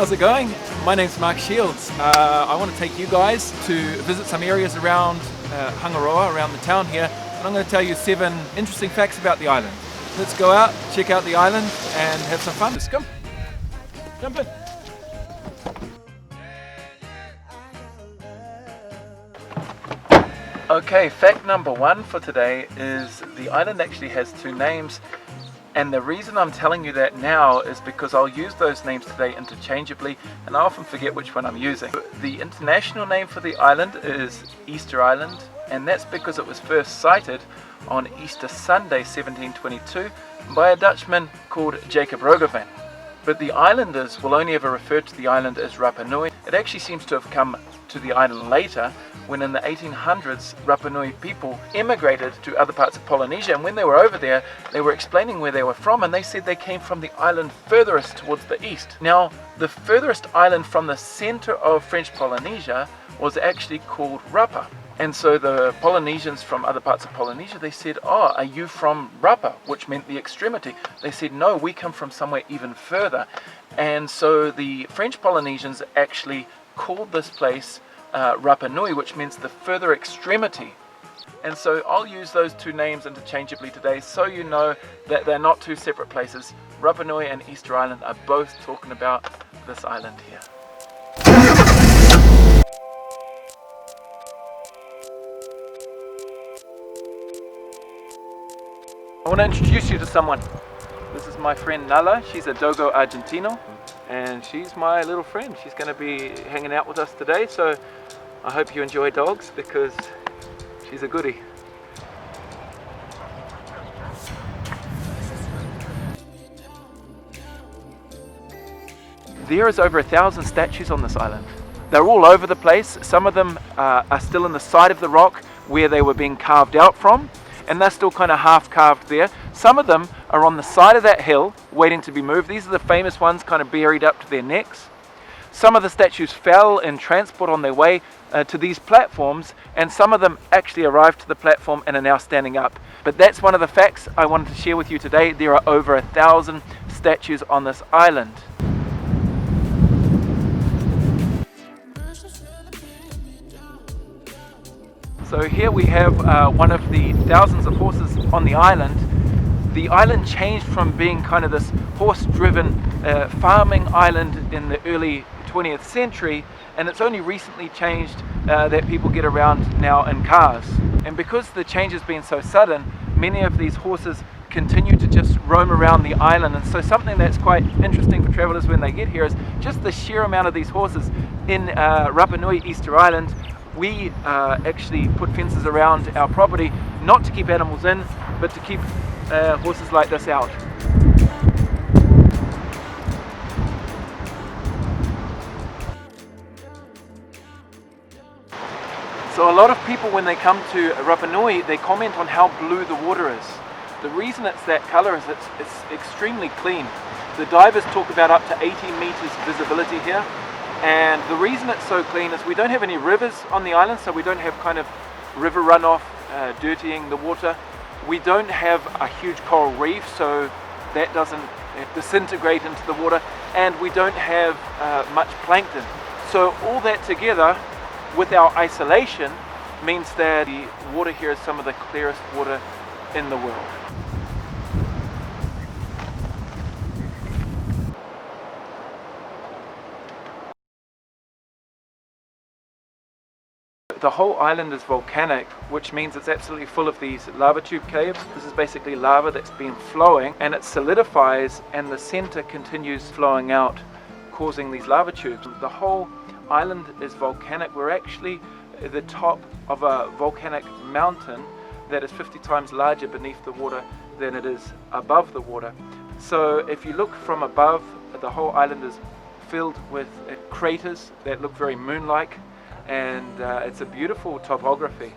How's it going? My name's Marc Shields. I want to take you guys to visit some areas around Hangaroa, around the town here, and I'm going to tell you 7 interesting facts about the island. Let's go out, check out the island, and have some fun. Let's go. Jump in. Okay, fact number 1 for today is the island actually has 2 names. And the reason I'm telling you that now is because I'll use those names today interchangeably, and I often forget which one I'm using. The international name for the island is Easter Island, and that's because it was first sighted on Easter Sunday 1722 by a Dutchman called Jacob Roggeveen. But the islanders will only ever refer to the island as Rapa Nui. It actually seems to have come to the island later, when in the 1800s Rapa Nui people emigrated to other parts of Polynesia, and when they were over there they were explaining where they were from, and they said they came from the island furthest towards the east. Now the furthest island from the center of French Polynesia was actually called Rapa, and so the Polynesians from other parts of Polynesia, they said, "Oh, are you from Rapa?" which meant the extremity. They said, "No, we come from somewhere even further." And so the French Polynesians actually called this place Rapa Nui, which means the further extremity. And so I'll use those 2 names interchangeably today, so you know that they're not 2 separate places. Rapa Nui and Easter Island are both talking about this island here. I want to introduce you to someone. This is my friend Nala. She's a Dogo Argentino, and she's my little friend. She's going to be hanging out with us today, so I hope you enjoy dogs because she's a goodie. There is over 1,000 statues on this island. They're all over the place. Some of them are still in the side of the rock where they were being carved out from, and they're still kind of half carved there. Some of them are on the side of that hill waiting to be moved. These are the famous ones, kind of buried up to their necks. Some of the statues fell in transport on their way to these platforms, and some of them actually arrived to the platform and are now standing up. But that's one of the facts I wanted to share with you today. There are over 1,000 statues on this island. So here we have one of the thousands of horses on the island. The island changed from being kind of this horse-driven farming island in the early 20th century, and it's only recently changed that people get around now in cars. And because the change has been so sudden, many of these horses continue to just roam around the island. And so something that's quite interesting for travelers when they get here is just the sheer amount of these horses. In Rapa Nui, Easter Island, we actually put fences around our property, not to keep animals in, but to keep horses like this out. So a lot of people, when they come to Rapa Nui, they comment on how blue the water is. The reason it's that colour is it's extremely clean. The divers talk about up to 80 meters visibility here. And the reason it's so clean is we don't have any rivers on the island, so we don't have kind of river runoff dirtying the water. We don't have a huge coral reef, so that doesn't disintegrate into the water, and we don't have much plankton. So all that together with our isolation means that the water here is some of the clearest water in the world. The whole island is volcanic, which means it's absolutely full of these lava tube caves. This is basically lava that's been flowing, and it solidifies and the center continues flowing out, causing these lava tubes. The whole island is volcanic. We're actually at the top of a volcanic mountain that is 50 times larger beneath the water than it is above the water. So if you look from above, the whole island is filled with craters that look very moon-like, and it's a beautiful topography.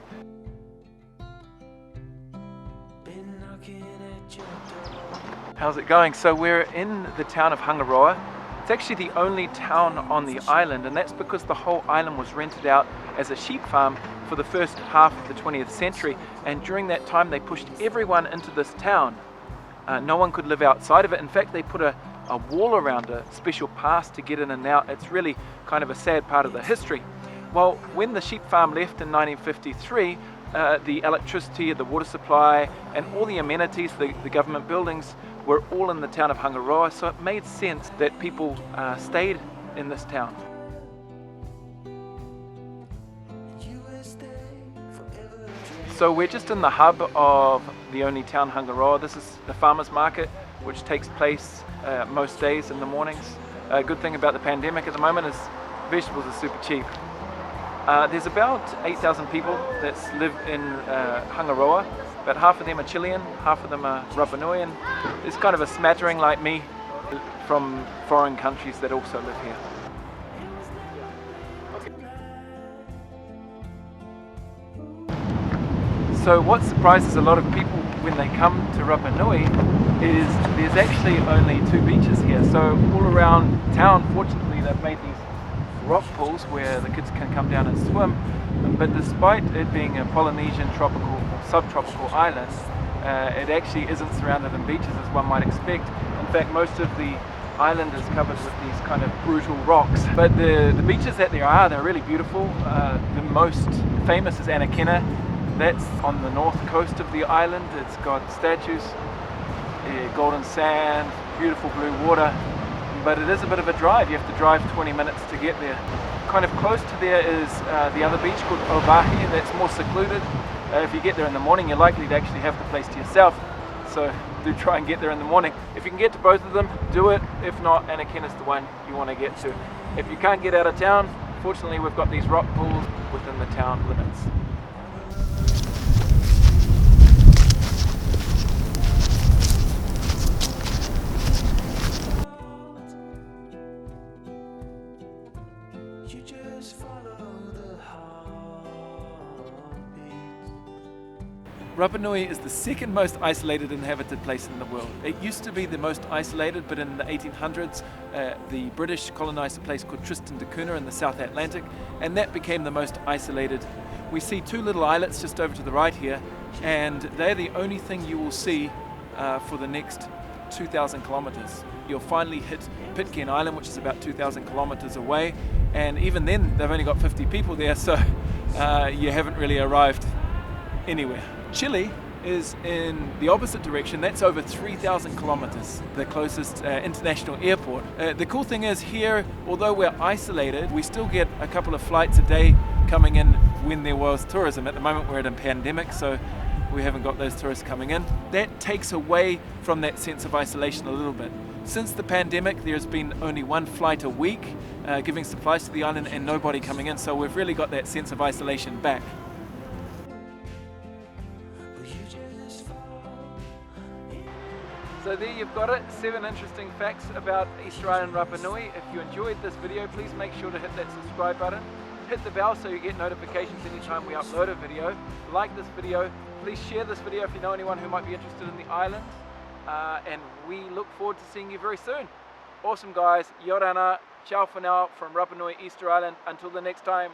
How's it going? So we're in the town of Hangaroa. It's actually the only town on the island, and that's because the whole island was rented out as a sheep farm for the first half of the 20th century, and during that time they pushed everyone into this town. No one could live outside of it. In fact, they put a a wall around, a special pass to get in and out. It's really kind of a sad part of the history. Well, when the sheep farm left in 1953, the electricity, the water supply, and all the amenities, the government buildings, were all in the town of Hangaroa, so it made sense that people stayed in this town. So we're just in the hub of the only town, Hangaroa. This is the farmers market, which takes place most days in the mornings. A good thing about the pandemic at the moment is vegetables are super cheap. There's about 8,000 people that live in Hangaroa, but half of them are Chilean, half of them are Rapa Nui, and there's kind of a smattering like me from foreign countries that also live here. So what surprises a lot of people when they come to Rapa Nui is there's actually only 2 beaches here. So all around town, fortunately, they've made these rock pools where the kids can come down and swim. But despite it being a Polynesian tropical or subtropical island, it actually isn't surrounded in beaches as one might expect. In fact, most of the island is covered with these kind of brutal rocks. But the beaches that there are, they're really beautiful. The most famous is Anakena. That's on the north coast of the island. It's got statues, golden sand, beautiful blue water, but it is a bit of a drive. You have to drive 20 minutes to get there. Kind of close to there is the other beach called Ovahi, and that's more secluded. If you get there in the morning, you're likely to actually have the place to yourself, so do try and get there in the morning. If you can get to both of them, do it. If not, Anakena's the one you want to get to. If you can't get out of town, fortunately we've got these rock pools within the town limits. Rapa Nui is the second most isolated inhabited place in the world. It used to be the most isolated, but in the 1800s the British colonised a place called Tristan da Cunha in the South Atlantic, and that became the most isolated. We see 2 little islets just over to the right here, and they're the only thing you will see for the next 2,000 kilometres. You'll finally hit Pitcairn Island, which is about 2,000 kilometres away, and even then they've only got 50 people there, so you haven't really arrived anywhere. Chile is in the opposite direction. That's over 3,000 kilometers, the closest international airport. The cool thing is here, although we're isolated, we still get a couple of flights a day coming in when there was tourism. At the moment we're in a pandemic, so we haven't got those tourists coming in. That takes away from that sense of isolation a little bit. Since the pandemic, there's been only 1 flight a week giving supplies to the island and nobody coming in, so we've really got that sense of isolation back. So there you've got it, 7 interesting facts about Easter Island Rapa Nui. If you enjoyed this video, please make sure to hit that subscribe button. Hit the bell so you get notifications anytime we upload a video. Like this video, please share this video if you know anyone who might be interested in the island. And we look forward to seeing you very soon. Awesome guys, Yorana, ciao for now from Rapa Nui, Easter Island. Until the next time.